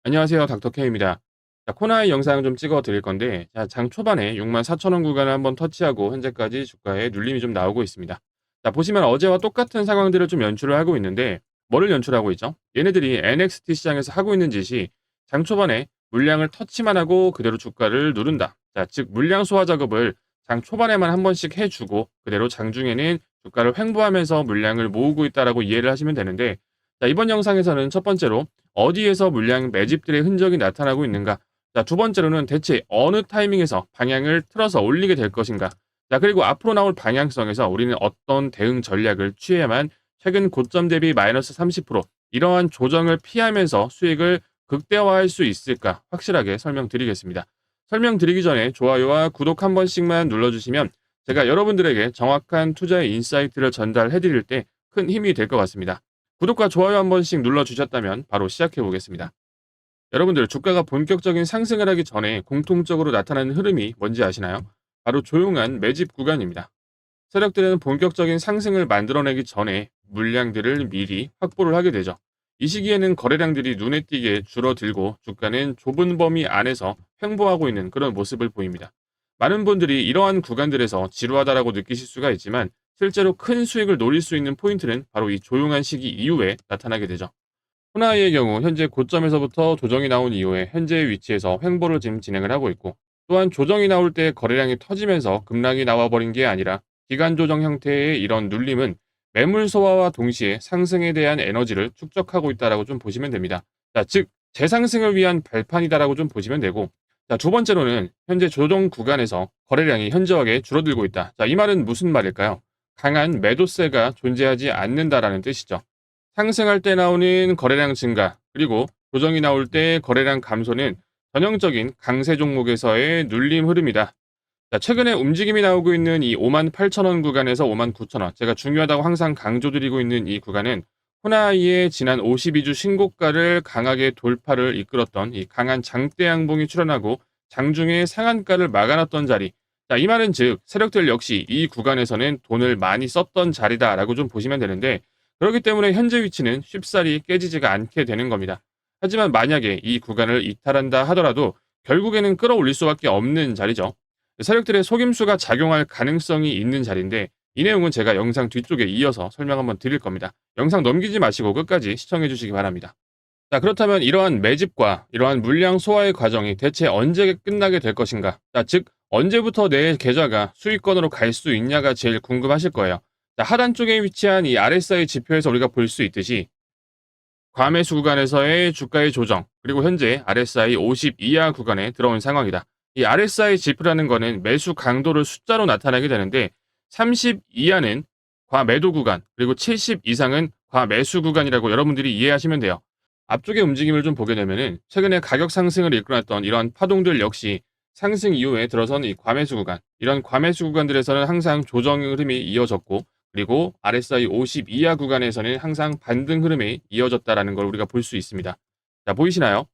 안녕하세요. 닥터케입니다. 자, 코나이 영상 좀 찍어 드릴 건데, 자, 장 초반에 64,000원 구간을 한번 터치하고 현재까지 주가에 눌림이 좀 나오고 있습니다. 자, 보시면 어제와 똑같은 상황들을 좀 연출을 하고 있는데, 뭐를 연출하고 있죠? 얘네들이 NXT 시장에서 하고 있는 짓이 장 초반에 물량을 터치만 하고 그대로 주가를 누른다. 자, 즉 물량 소화 작업을 장 초반에만 한 번씩 해주고 그대로 장중에는 주가를 횡보하면서 물량을 모으고 있다라고 이해를 하시면 되는데, 자, 이번 영상에서는 첫 번째로 어디에서 물량 매집들의 흔적이 나타나고 있는가? 자, 두 번째로는 대체 어느 타이밍에서 방향을 틀어서 올리게 될 것인가? 자, 그리고 앞으로 나올 방향성에서 우리는 어떤 대응 전략을 취해야만 최근 고점 대비 마이너스 30% 이러한 조정을 피하면서 수익을 극대화할 수 있을까? 확실하게 설명드리겠습니다. 설명드리기 전에 좋아요와 구독 한 번씩만 눌러주시면 제가 여러분들에게 정확한 투자의 인사이트를 전달해 드릴 때 큰 힘이 될 것 같습니다. 구독과 좋아요 한 번씩 눌러주셨다면 바로 시작해 보겠습니다. 여러분들 주가가 본격적인 상승을 하기 전에 공통적으로 나타나는 흐름이 뭔지 아시나요? 바로 조용한 매집 구간입니다. 세력들은 본격적인 상승을 만들어내기 전에 물량들을 미리 확보를 하게 되죠. 이 시기에는 거래량들이 눈에 띄게 줄어들고 주가는 좁은 범위 안에서 횡보하고 있는 그런 모습을 보입니다. 많은 분들이 이러한 구간들에서 지루하다라고 느끼실 수가 있지만 실제로 큰 수익을 노릴 수 있는 포인트는 바로 이 조용한 시기 이후에 나타나게 되죠. 호나이의 경우 현재 고점에서부터 조정이 나온 이후에 현재의 위치에서 횡보를 지금 진행을 하고 있고, 또한 조정이 나올 때 거래량이 터지면서 급락이 나와버린 게 아니라 기간 조정 형태의 이런 눌림은 매물 소화와 동시에 상승에 대한 에너지를 축적하고 있다라고 좀 보시면 됩니다. 자, 즉 재상승을 위한 발판이다라고 좀 보시면 되고, 자, 두 번째로는 현재 조정 구간에서 거래량이 현저하게 줄어들고 있다. 자, 이 말은 무슨 말일까요? 강한 매도세가 존재하지 않는다라는 뜻이죠. 상승할 때 나오는 거래량 증가, 그리고 조정이 나올 때 거래량 감소는 전형적인 강세 종목에서의 눌림 흐름이다. 자, 최근에 움직임이 나오고 있는 이 58,000원 구간에서 59,000원, 제가 중요하다고 항상 강조드리고 있는 이 구간은 호나이의 지난 52주 신고가를 강하게 돌파를 이끌었던 이 강한 장대 양봉이 출현하고 장중에 상한가를 막아놨던 자리. 자, 이 말은 즉 세력들 역시 이 구간에서는 돈을 많이 썼던 자리다라고 좀 보시면 되는데, 그렇기 때문에 현재 위치는 쉽사리 깨지지가 않게 되는 겁니다. 하지만 만약에 이 구간을 이탈한다 하더라도 결국에는 끌어올릴 수밖에 없는 자리죠. 세력들의 속임수가 작용할 가능성이 있는 자리인데, 이 내용은 제가 영상 뒤쪽에 이어서 설명 한번 드릴 겁니다. 영상 넘기지 마시고 끝까지 시청해 주시기 바랍니다. 자, 그렇다면 이러한 매집과 이러한 물량 소화의 과정이 대체 언제 끝나게 될 것인가? 자, 즉 언제부터 내 계좌가 수익권으로 갈 수 있냐가 제일 궁금하실 거예요. 자, 하단 쪽에 위치한 이 RSI 지표에서 우리가 볼 수 있듯이 과매수 구간에서의 주가의 조정, 그리고 현재 RSI 50 이하 구간에 들어온 상황이다. 이 RSI 지표라는 거는 매수 강도를 숫자로 나타내게 되는데, 30 이하는 과매도 구간, 그리고 70 이상은 과매수 구간이라고 여러분들이 이해하시면 돼요. 앞쪽의 움직임을 좀 보게 되면은 최근에 가격 상승을 이끌어냈던 이러한 파동들 역시 상승 이후에 들어선 이 과매수 구간, 이런 과매수 구간들에서는 항상 조정 흐름이 이어졌고, 그리고 RSI 50 이하 구간에서는 항상 반등 흐름이 이어졌다라는 걸 우리가 볼 수 있습니다. 자, 보이시나요?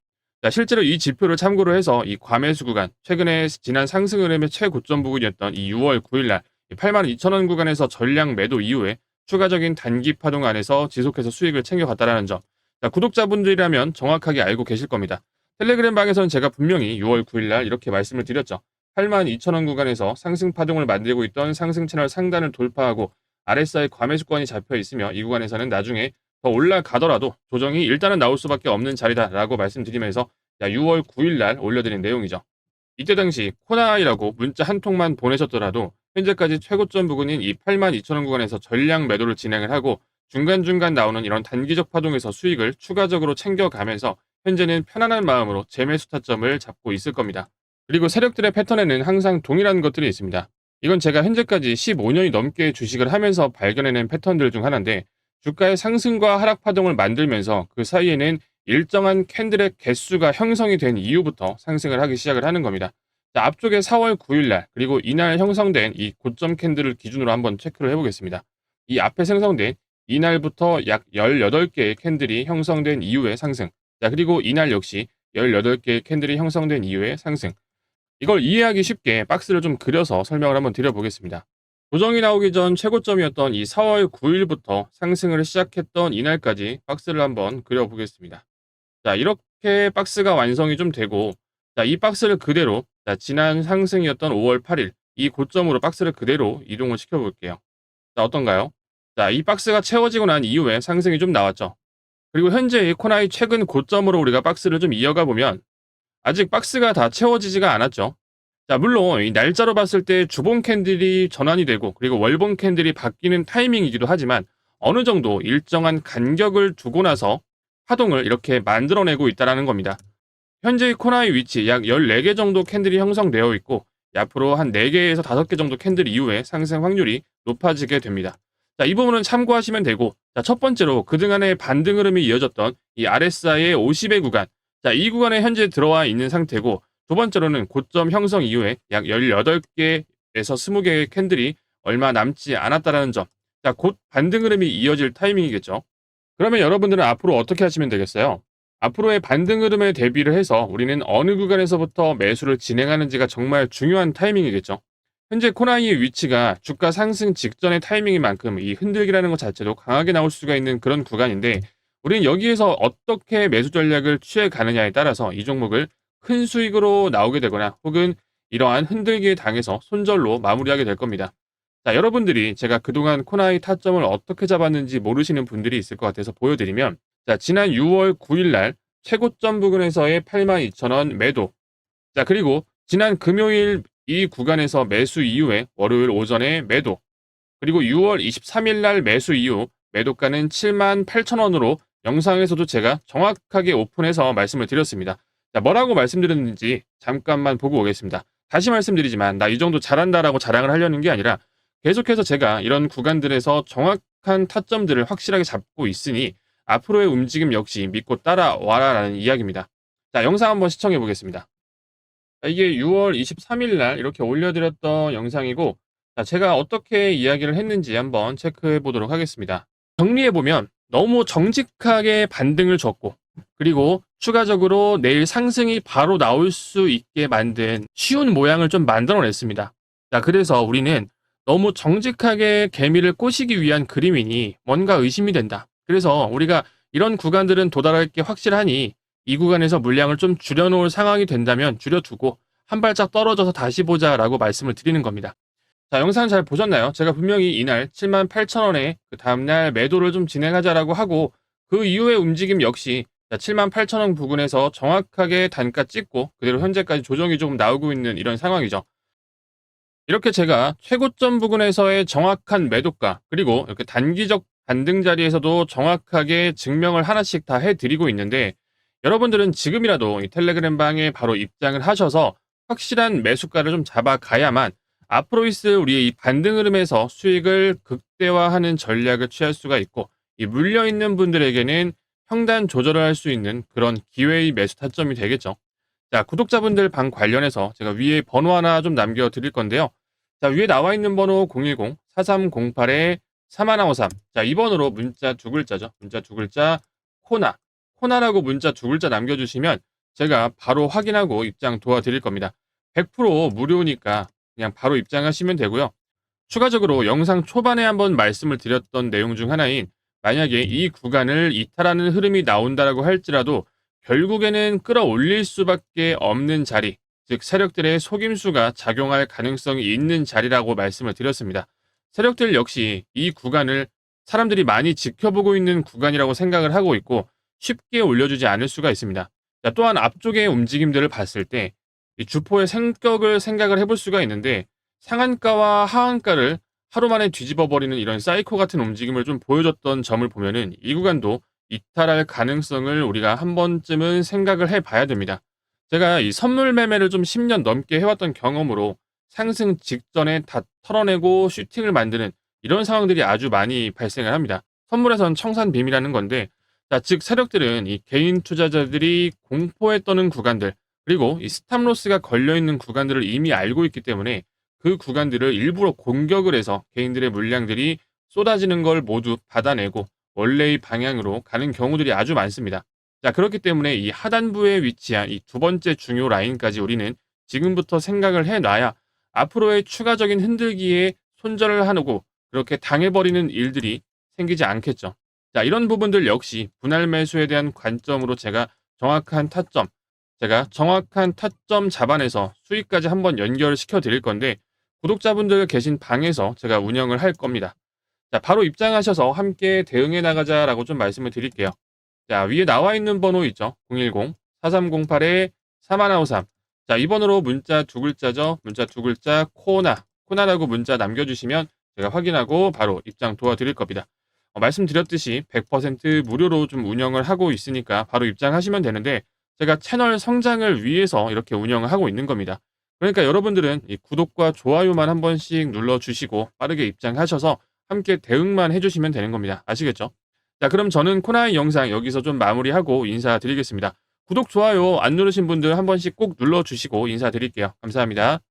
자, 실제로 이 지표를 참고로 해서 이 과매수 구간, 최근에 지난 상승 흐름의 최고점 부근이었던 이 6월 9일 날 82,000원 구간에서 전량 매도 이후에 추가적인 단기 파동 안에서 지속해서 수익을 챙겨갔다라는 점. 자, 구독자분들이라면 정확하게 알고 계실 겁니다. 텔레그램 방에서는 제가 분명히 6월 9일 날 이렇게 말씀을 드렸죠. 82,000원 구간에서 상승 파동을 만들고 있던 상승 채널 상단을 돌파하고 RSI 과매수권이 잡혀 있으며 이 구간에서는 나중에 더 올라가더라도 조정이 일단은 나올 수밖에 없는 자리다라고 말씀드리면서 6월 9일 날 올려드린 내용이죠. 이때 당시 코나이라고 문자 한 통만 보내셨더라도 현재까지 최고점 부근인 이 82,000원 구간에서 전량 매도를 진행을 하고 중간중간 나오는 이런 단기적 파동에서 수익을 추가적으로 챙겨가면서 현재는 편안한 마음으로 재매수 타점을 잡고 있을 겁니다. 그리고 세력들의 패턴에는 항상 동일한 것들이 있습니다. 이건 제가 현재까지 15년이 넘게 주식을 하면서 발견해낸 패턴들 중 하나인데, 주가의 상승과 하락 파동을 만들면서 그 사이에는 일정한 캔들의 개수가 형성이 된 이후부터 상승을 하기 시작을 하는 겁니다. 자, 앞쪽에 4월 9일 날, 그리고 이날 형성된 이 고점 캔들을 기준으로 한번 체크를 해보겠습니다. 이 앞에 생성된 이날부터 약 18개의 캔들이 형성된 이후의 상승. 자, 그리고 이날 역시 18개의 캔들이 형성된 이후의 상승. 이걸 이해하기 쉽게 박스를 좀 그려서 설명을 한번 드려보겠습니다. 조정이 나오기 전 최고점이었던 이 4월 9일부터 상승을 시작했던 이날까지 박스를 한번 그려보겠습니다. 자, 이렇게 박스가 완성이 좀 되고, 자, 이 박스를 그대로, 자, 지난 상승이었던 5월 8일 이 고점으로 박스를 그대로 이동을 시켜 볼게요. 자, 어떤가요? 자, 이 박스가 채워지고 난 이후에 상승이 좀 나왔죠. 그리고 현재 이 코나이 최근 고점으로 우리가 박스를 좀 이어가 보면 아직 박스가 다 채워지지가 않았죠. 자, 물론 이 날짜로 봤을 때 주봉 캔들이 전환이 되고 그리고 월봉 캔들이 바뀌는 타이밍이기도 하지만 어느 정도 일정한 간격을 두고 나서 파동을 이렇게 만들어내고 있다는 겁니다. 현재의 코나이 위치 약 14개 정도 캔들이 형성되어 있고 앞으로 한 4개에서 5개 정도 캔들 이후에 상승 확률이 높아지게 됩니다. 자, 이 부분은 참고하시면 되고, 자, 첫 번째로 그동안의 반등 흐름이 이어졌던 이 RSI의 50의 구간, 자, 이 구간에 현재 들어와 있는 상태고, 두 번째로는 고점 형성 이후에 약 18개에서 20개의 캔들이 얼마 남지 않았다라는 점. 자, 곧 반등 흐름이 이어질 타이밍이겠죠. 그러면 여러분들은 앞으로 어떻게 하시면 되겠어요? 앞으로의 반등 흐름에 대비를 해서 우리는 어느 구간에서부터 매수를 진행하는지가 정말 중요한 타이밍이겠죠. 현재 코나이의 위치가 주가 상승 직전의 타이밍인 만큼 이 흔들기라는 것 자체도 강하게 나올 수가 있는 그런 구간인데 우리는 여기에서 어떻게 매수 전략을 취해 가느냐에 따라서 이 종목을 큰 수익으로 나오게 되거나 혹은 이러한 흔들기에 당해서 손절로 마무리하게 될 겁니다. 자, 여러분들이 제가 그동안 코나이 타점을 어떻게 잡았는지 모르시는 분들이 있을 것 같아서 보여드리면, 자, 지난 6월 9일 날 최고점 부근에서의 82,000원 매도. 자, 그리고 지난 금요일 이 구간에서 매수 이후에 월요일 오전에 매도. 그리고 6월 23일 날 매수 이후 매도가는 78,000원으로 영상에서도 제가 정확하게 오픈해서 말씀을 드렸습니다. 자, 뭐라고 말씀드렸는지 잠깐만 보고 오겠습니다. 다시 말씀드리지만 나 이 정도 잘한다라고 자랑을 하려는 게 아니라 계속해서 제가 이런 구간들에서 정확한 타점들을 확실하게 잡고 있으니 앞으로의 움직임 역시 믿고 따라와라라는 이야기입니다. 자, 영상 한번 시청해 보겠습니다. 자, 이게 6월 23일 날 이렇게 올려드렸던 영상이고, 자, 제가 어떻게 이야기를 했는지 한번 체크해 보도록 하겠습니다. 정리해 보면 너무 정직하게 반등을 줬고, 그리고 추가적으로 내일 상승이 바로 나올 수 있게 만든 쉬운 모양을 좀 만들어냈습니다. 자, 그래서 우리는 너무 정직하게 개미를 꼬시기 위한 그림이니 뭔가 의심이 된다. 그래서 우리가 이런 구간들은 도달할 게 확실하니 이 구간에서 물량을 좀 줄여놓을 상황이 된다면 줄여두고 한 발짝 떨어져서 다시 보자라고 말씀을 드리는 겁니다. 자, 영상 잘 보셨나요? 제가 분명히 이날 78,000원에 그 다음날 매도를 좀 진행하자라고 하고 그 이후의 움직임 역시 78,000원 부근에서 정확하게 단가 찍고 그대로 현재까지 조정이 조금 나오고 있는 이런 상황이죠. 이렇게 제가 최고점 부근에서의 정확한 매도가 그리고 이렇게 단기적 반등 자리에서도 정확하게 증명을 하나씩 다 해드리고 있는데 여러분들은 지금이라도 이 텔레그램 방에 바로 입장을 하셔서 확실한 매수가를 좀 잡아가야만 앞으로 있을 우리의 이 반등 흐름에서 수익을 극대화하는 전략을 취할 수가 있고 이 물려있는 분들에게는 평단 조절을 할 수 있는 그런 기회의 매수 타점이 되겠죠. 자, 구독자분들 방 관련해서 제가 위에 번호 하나 좀 남겨드릴 건데요. 자, 위에 나와 있는 번호 010-4308-3153. 자, 이 번호로 문자 두 글자죠. 문자 두 글자, 코나. 코나라고 문자 두 글자 남겨주시면 제가 바로 확인하고 입장 도와드릴 겁니다. 100% 무료니까 그냥 바로 입장하시면 되고요. 추가적으로 영상 초반에 한번 말씀을 드렸던 내용 중 하나인 만약에 이 구간을 이탈하는 흐름이 나온다라고 할지라도 결국에는 끌어올릴 수밖에 없는 자리, 즉 세력들의 속임수가 작용할 가능성이 있는 자리라고 말씀을 드렸습니다. 세력들 역시 이 구간을 사람들이 많이 지켜보고 있는 구간이라고 생각을 하고 있고 쉽게 올려주지 않을 수가 있습니다. 자, 또한 앞쪽의 움직임들을 봤을 때 이 주포의 성격을 생각을 해볼 수가 있는데 상한가와 하한가를 하루 만에 뒤집어 버리는 이런 사이코 같은 움직임을 좀 보여줬던 점을 보면은 이 구간도 이탈할 가능성을 우리가 한 번쯤은 생각을 해봐야 됩니다. 제가 이 선물 매매를 좀 10년 넘게 해왔던 경험으로 상승 직전에 다 털어내고 슈팅을 만드는 이런 상황들이 아주 많이 발생을 합니다. 선물에선 청산빔이라는 건데, 자, 즉 세력들은 이 개인 투자자들이 공포에 떠는 구간들 그리고 이 스탑로스가 걸려있는 구간들을 이미 알고 있기 때문에 그 구간들을 일부러 공격을 해서 개인들의 물량들이 쏟아지는 걸 모두 받아내고 원래의 방향으로 가는 경우들이 아주 많습니다. 자, 그렇기 때문에 이 하단부에 위치한 이 두 번째 중요 라인까지 우리는 지금부터 생각을 해놔야 앞으로의 추가적인 흔들기에 손절을 하고 그렇게 당해버리는 일들이 생기지 않겠죠. 자, 이런 부분들 역시 분할 매수에 대한 관점으로 제가 정확한 타점, 제가 정확한 타점 잡아내서 수익까지 한번 연결시켜 드릴 건데 구독자분들 계신 방에서 제가 운영을 할 겁니다. 자, 바로 입장하셔서 함께 대응해 나가자라고 좀 말씀을 드릴게요. 자, 위에 나와 있는 번호 있죠? 010-4308-4153. 자, 이 번호로 문자 두 글자죠? 문자 두 글자 코나라고 문자 남겨주시면 제가 확인하고 바로 입장 도와드릴 겁니다. 말씀드렸듯이 100% 무료로 좀 운영을 하고 있으니까 바로 입장하시면 되는데 제가 채널 성장을 위해서 이렇게 운영을 하고 있는 겁니다. 그러니까 여러분들은 이 구독과 좋아요만 한 번씩 눌러주시고 빠르게 입장하셔서 함께 대응만 해주시면 되는 겁니다. 아시겠죠? 자, 그럼 저는 코나의 영상 여기서 좀 마무리하고 인사드리겠습니다. 구독, 좋아요 안 누르신 분들 한 번씩 꼭 눌러주시고 인사드릴게요. 감사합니다.